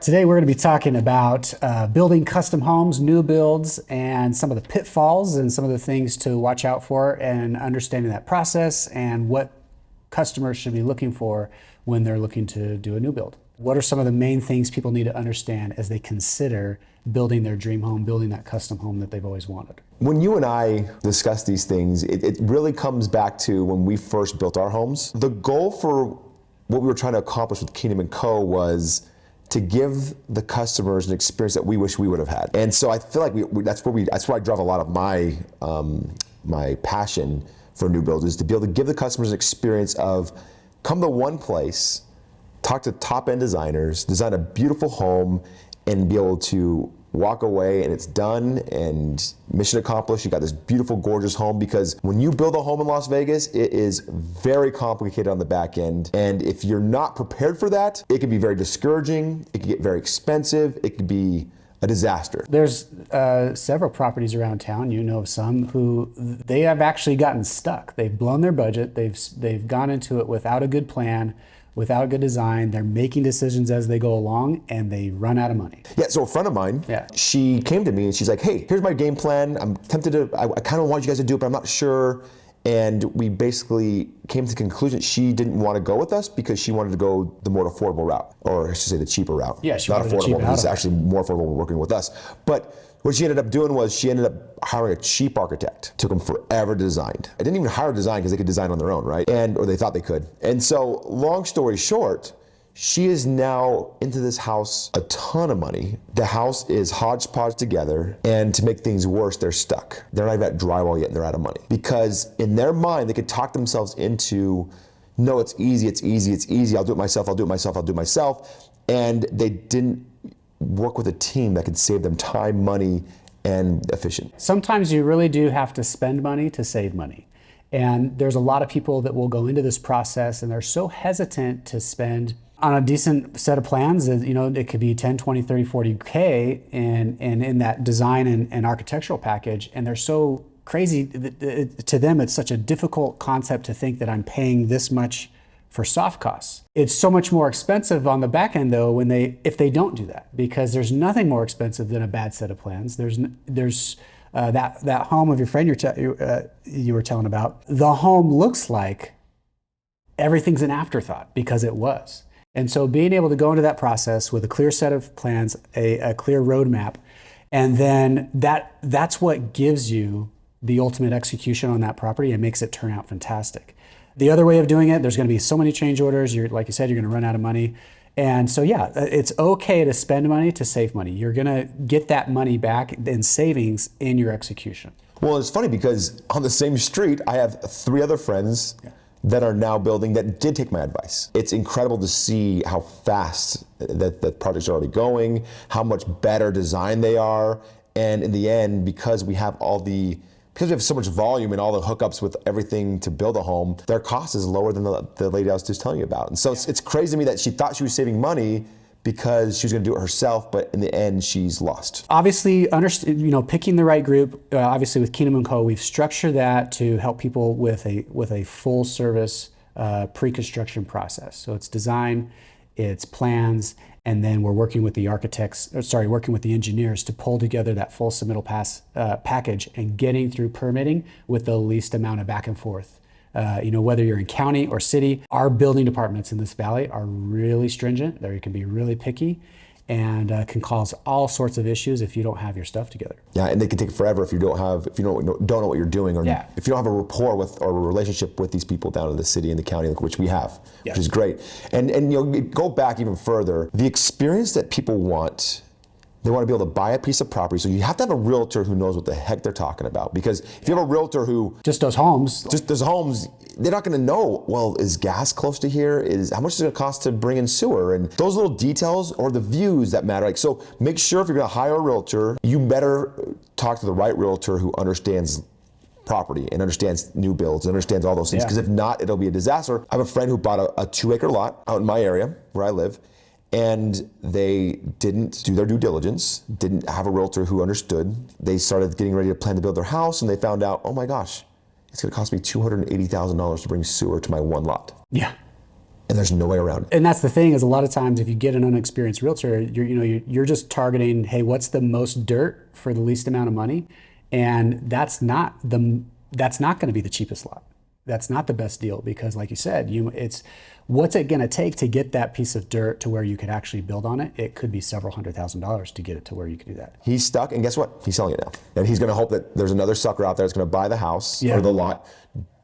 Today we're going to be talking about building custom homes, new builds, and some of the pitfalls and some of the things to watch out for, and understanding that process and what customers should be looking for when they're looking to do a new build. What are some of the main things people need to understand as they consider building their dream home, building that custom home that they've always wanted? When you and I discuss these things, it really comes back to when we first built our homes. The goal for what we were trying to accomplish with Kingdom & Co. was to give the customers an experience that we wish we would have had. And so I feel like that's where I drive a lot of my passion for new builds, is to be able to give the customers an experience of come to one place, talk to top-end designers, design a beautiful home, and be able to walk away and it's done and mission accomplished. You got this beautiful, gorgeous home, because when you build a home in Las Vegas, it is very complicated on the back end. And if you're not prepared for that, it can be very discouraging. It can get very expensive. It could be a disaster. There's several properties around town, you know, some who they have actually gotten stuck. They've blown their budget. They've gone into it without a good plan, without a good design. They're making decisions as they go along, and they run out of money. Yeah, so a friend of mine, she came to me and she's like, hey, here's my game plan. I'm tempted to, I kind of want you guys to do it, but I'm not sure. And we basically came to the conclusion she didn't want to go with us because she wanted to go the more affordable route, or I should say the cheaper route. Yeah, she not wanted affordable, the it's actually more affordable working with us. But what she ended up doing was she ended up hiring a cheap architect. Took them forever to design. I didn't even hire a design because they could design on their own, right? Or they thought they could. And so, long story short, she is now into this house a ton of money. The house is hodgepodge together, and to make things worse, they're stuck. They're not even at drywall yet, and they're out of money. Because in their mind, they could talk themselves into, no, it's easy, it's easy, it's easy. I'll do it myself, I'll do it myself, I'll do it myself. And they didn't work with a team that could save them time, money, and efficient. Sometimes you really do have to spend money to save money. And there's a lot of people that will go into this process and they're so hesitant to spend on a decent set of plans. You know, it could be 10, 20, 30, 40K in that design and architectural package. And they're so crazy, to them, it's such a difficult concept to think that I'm paying this much for soft costs. It's so much more expensive on the back end though if they don't do that, because there's nothing more expensive than a bad set of plans. There's that home of your friend you were telling about. The home looks like everything's an afterthought because it was. And so being able to go into that process with a clear set of plans, a clear roadmap, and then that's what gives you the ultimate execution on that property and makes it turn out fantastic. The other way of doing it, there's going to be so many change orders. Like you said, you're going to run out of money. And so, yeah, it's okay to spend money to save money. You're going to get that money back in savings in your execution. Well, it's funny because on the same street, I have 3 other friends that are now building that did take my advice. It's incredible to see how fast that projects are already going, how much better design they are. And in the end, because we have so much volume and all the hookups with everything to build a home, their cost is lower than the lady I was just telling you about. And so it's crazy to me that she thought she was saving money because she was going to do it herself, but in the end, she's lost. Obviously, picking the right group. Obviously, with Kingdom & Co., we've structured that to help people with a full service pre-construction process. So it's design, it's plans, and then we're working with the working with the engineers to pull together that full submittal package and getting through permitting with the least amount of back and forth. Whether you're in county or city, our building departments in this valley are really stringent. They can be really picky and can cause all sorts of issues if you don't have your stuff together. Yeah, and they can take forever if you don't know what you're doing, or if you don't have a rapport with or a relationship with these people down in the city and the county, which we have, which is great. And go back even further, the experience that people want. They want to be able to buy a piece of property, so you have to have a realtor who knows what the heck they're talking about. Because if you have a realtor who just does homes, they're not going to know, well, is gas close to here? How much is it going to cost to bring in sewer? And those little details or the views that matter. So make sure if you're going to hire a realtor, you better talk to the right realtor who understands property and understands new builds and understands all those things. Because if not, it'll be a disaster. I have a friend who bought a 2-acre lot out in my area where I live. And they didn't do their due diligence, didn't have a realtor who understood. They started getting ready to plan to build their house, and they found out, oh my gosh, it's going to cost me $280,000 to bring sewer to my one lot. Yeah. And there's no way around it. And that's the thing, is a lot of times if you get an unexperienced realtor, you're just targeting, hey, what's the most dirt for the least amount of money? And that's not going to be the cheapest lot. That's not the best deal, because like you said, it's what's it going to take to get that piece of dirt to where you could actually build on it? It could be several $100,000s to get it to where you can do that. He's stuck, and guess what? He's selling it now. And he's going to hope that there's another sucker out there that's going to buy the house or the lot,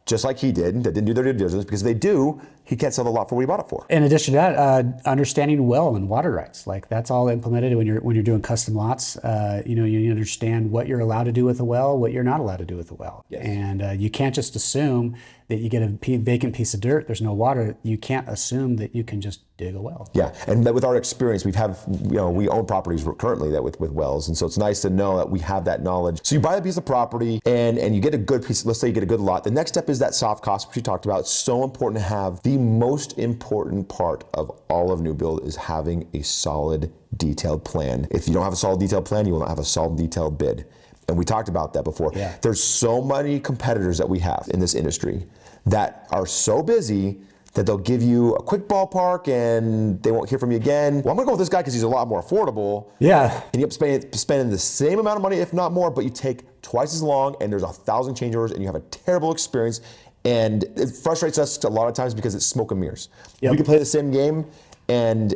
just like he did, that didn't do their due diligence, because if they do, he can't sell the lot for what he bought it for. In addition to that, understanding well and water rights, like that's all implemented when you're doing custom lots. You understand what you're allowed to do with a well, what you're not allowed to do with a well. Yes. And you can't just assume that you get a vacant piece of dirt, there's no water. You can't assume that you can just dig a well. Yeah, and with our experience, we own properties currently that with wells, and so it's nice to know that we have that knowledge. So you buy a piece of property and you get a good piece, let's say you get a good lot. The next step is that soft cost, which you talked about. It's so important to have. The most important part of all of new build is having a solid detailed plan. If you don't have a solid detailed plan, you will not have a solid detailed bid. And we talked about that before. Yeah. There's so many competitors that we have in this industry that are so busy that they'll give you a quick ballpark and they won't hear from you again. Well, I'm gonna go with this guy because he's a lot more affordable. Yeah. And you end up spending the same amount of money, if not more, but you take twice as long, and there's 1,000 change orders, and you have a terrible experience. And it frustrates us a lot of times because it's smoke and mirrors. Yep. We can play the same game and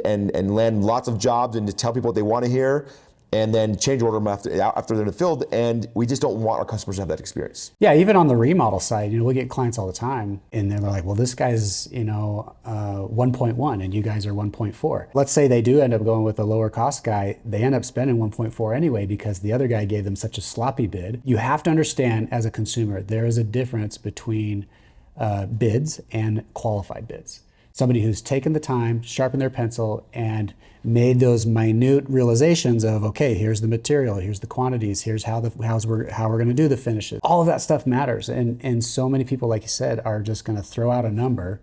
land lots of jobs and just tell people what they want to hear, and then change order them after they're in the field, and we just don't want our customers to have that experience. Yeah, even on the remodel side, we get clients all the time, and they're like, well, this guy's 1.1 and you guys are 1.4. Let's say they do end up going with a lower cost guy, they end up spending 1.4 anyway because the other guy gave them such a sloppy bid. You have to understand, as a consumer, there is a difference between bids and qualified bids. Somebody who's taken the time, sharpened their pencil, and made those minute realizations of, okay, here's the material, here's the quantities, here's how we're going to do the finishes. All of that stuff matters, and so many people, like you said, are just going to throw out a number,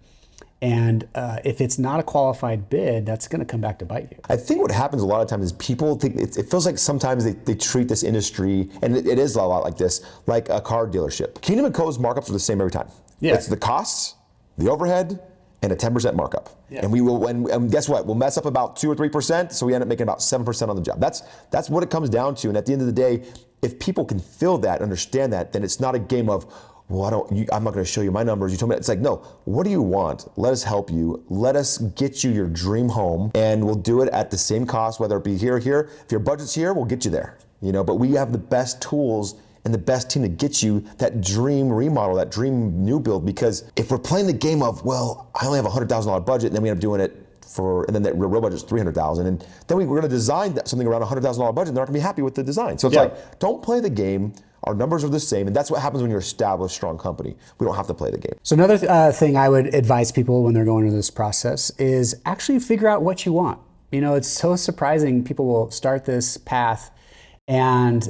and if it's not a qualified bid, that's going to come back to bite you. I think what happens a lot of times is people think it feels like sometimes they treat this industry, and it is a lot like this, like a car dealership. Kingdom & Co.'s markups are the same every time. Yeah. It's the costs, the overhead, and a 10% markup. Yeah. And we will, and guess what? We'll mess up about 2 or 3%, so we end up making about 7% on the job. That's what it comes down to. And at the end of the day, if people can feel that, understand that, then it's not a game of, well, I'm not going to show you my numbers. You told me that. It's like, no, what do you want? Let us help you. Let us get you your dream home, and we'll do it at the same cost, whether it be here or here. If your budget's here, we'll get you there. But we have the best tools and the best team to get you that dream remodel, that dream new build. Because if we're playing the game of, well, I only have a $100,000 budget, and then we end up doing it and then that real budget is $300,000, and then we're going to design something around a $100,000 budget, and they're not going to be happy with the design. So it's like, don't play the game. Our numbers are the same, and that's what happens when you're an established, strong company. We don't have to play the game. So another thing I would advise people when they're going through this process is actually figure out what you want. It's so surprising. People will start this path, and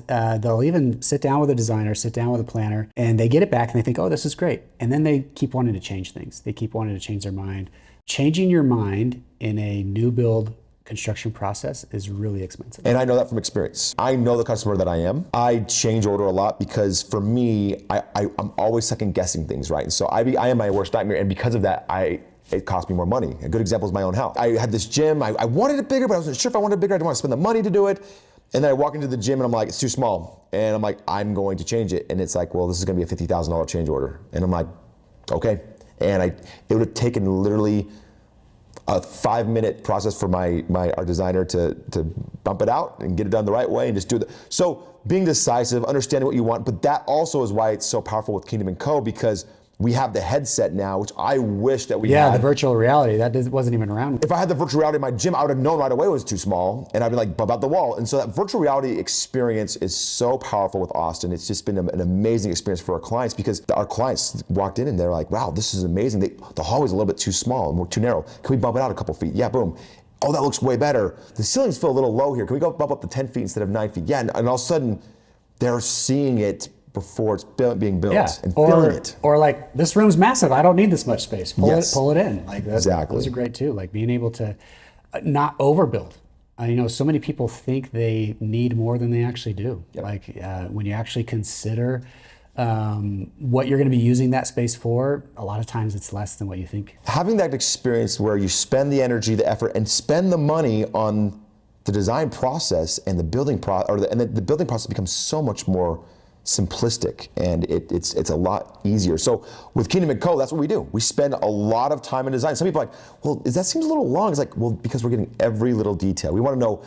they'll even sit down with a designer, sit down with a planner, and they get it back and they think, oh, this is great. And then they keep wanting to change things. They keep wanting to change their mind. Changing your mind in a new build construction process is really expensive. And I know that from experience. I know the customer that I am. I change order a lot because for me, I'm always second guessing things, right? And so I am my worst nightmare, and because of that, it cost me more money. A good example is my own house. I had this gym, I wanted it bigger, but I wasn't sure if I wanted it bigger. I didn't want to spend the money to do it. And then I walk into the gym and I'm like, it's too small. And I'm like, I'm going to change it. And it's like, well, this is gonna be a $50,000 change order. And I'm like, okay. And it would have taken literally a 5-minute process for our designer to bump it out and get it done the right way and just do it. So being decisive, understanding what you want, but that also is why it's so powerful with Kingdom & Co. because we have the headset now, which I wish that we had. Yeah, the virtual reality, wasn't even around. If I had the virtual reality in my gym, I would have known right away it was too small, and I'd be like, bump out the wall. And so that virtual reality experience is so powerful with Austin. It's just been an amazing experience for our clients because our clients walked in and they're like, wow, this is amazing. The hallway's a little bit too small and we're too narrow. Can we bump it out a couple feet? Yeah, boom. Oh, that looks way better. The ceilings feel a little low here. Can we go bump up to 10 feet instead of 9 feet? Yeah, and all of a sudden, they're seeing it before it's being built and feeling it. Or like, this room's massive. I don't need this much space. Pull it in. Like exactly. Those are great too. Like being able to not overbuild. So many people think they need more than they actually do. Yep. Like when you actually consider what you're going to be using that space for, a lot of times it's less than what you think. Having that experience where you spend the energy, the effort, and spend the money on the design process and the building the building process becomes so much more simplistic, and it's a lot easier. So with Kingdom & Co., that's what we do. We spend a lot of time in design. Some people are like, well, that seems a little long. It's like, well, because we're getting every little detail. We want to know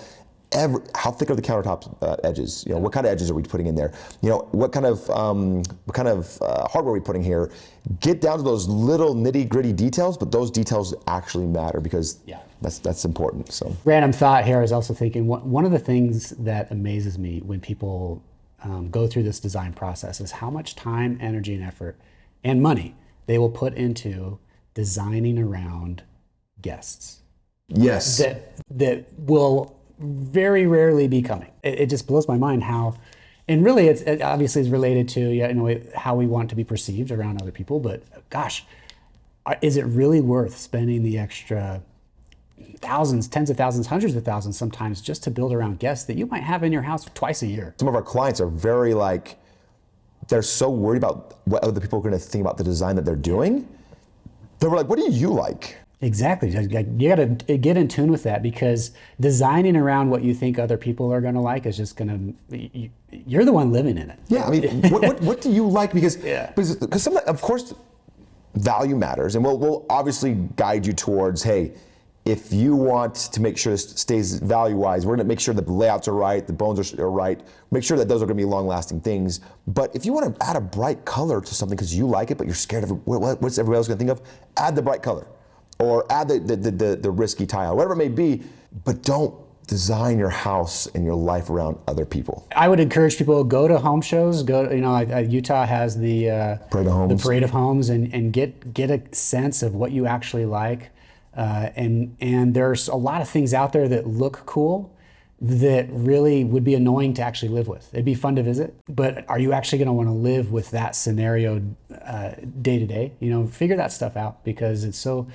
how thick are the countertop edges? You know, what kind of edges are we putting in there? You know, what kind of hardware are we putting here? Get down to those little nitty-gritty details, but those details actually matter because that's important. So, random thought here. I was also thinking one of the things that amazes me when people go through this design process is how much time, energy, and effort and money they will put into designing around guests. Yes. That will very rarely be coming. It just blows my mind how, and really it obviously is related to how we want to be perceived around other people, but gosh, is it really worth spending the extra thousands, tens of thousands, hundreds of thousands sometimes just to build around guests that you might have in your house twice a year? Some of our clients are very they're so worried about what other people are going to think about the design that they're doing. They were like, what do you like? Exactly. You got to get in tune with that, because designing around what you think other people are going to like is just going to, you're the one living in it. Yeah, I mean, what do you like? Because some, of course, value matters, and we'll obviously guide you towards, hey, if you want to make sure this stays value-wise, we're going to make sure the layouts are right, the bones are right, make sure that those are going to be long-lasting things. But if you want to add a bright color to something because you like it, but you're scared of what's everybody else going to think of, add the bright color. Or add the risky tile, whatever it may be, but don't design your house and your life around other people. I would encourage people to go to home shows. Utah has the Parade of Homes, and get a sense of what you actually like. And there's a lot of things out there that look cool that really would be annoying to actually live with. It'd be fun to visit, but are you actually going to want to live with that scenario day to day? Figure that stuff out, because it's so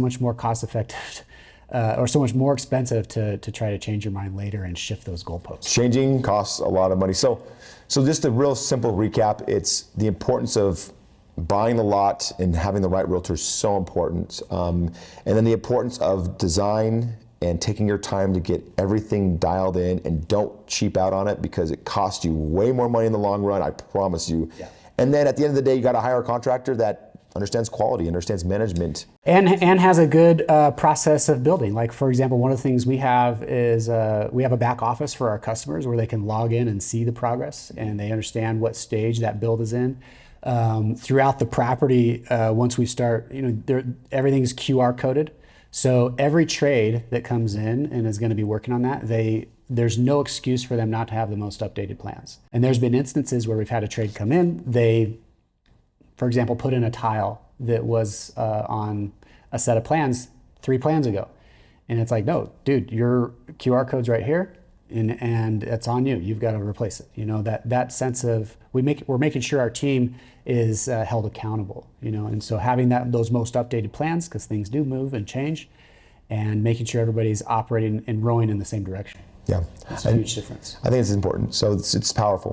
much more cost effective or so much more expensive to try to change your mind later and shift those goalposts. Changing costs a lot of money. So just a real simple recap, it's the importance of buying the lot and having the right realtor is so important. And then the importance of design and taking your time to get everything dialed in, and don't cheap out on it, because it costs you way more money in the long run, I promise you. Yeah. And then at the end of the day, you got to hire a contractor that understands quality, understands management. And has a good process of building. Like, for example, one of the things we have is we have a back office for our customers where they can log in and see the progress, and they understand what stage that build is in. Throughout the property, once we start, everything's QR coded. So every trade that comes in and is going to be working on that, there's no excuse for them not to have the most updated plans. And there's been instances where we've had a trade come in, they, for example, put in a tile that was on a set of plans 3 plans ago. And it's like, no, dude, your QR code's right here, and it's on you. You've got to replace it. That sense of we're making sure our team is held accountable. And so having those most updated plans, because things do move and change, and making sure everybody's operating and rowing in the same direction. Yeah, it's a huge difference. I think it's important. So it's powerful.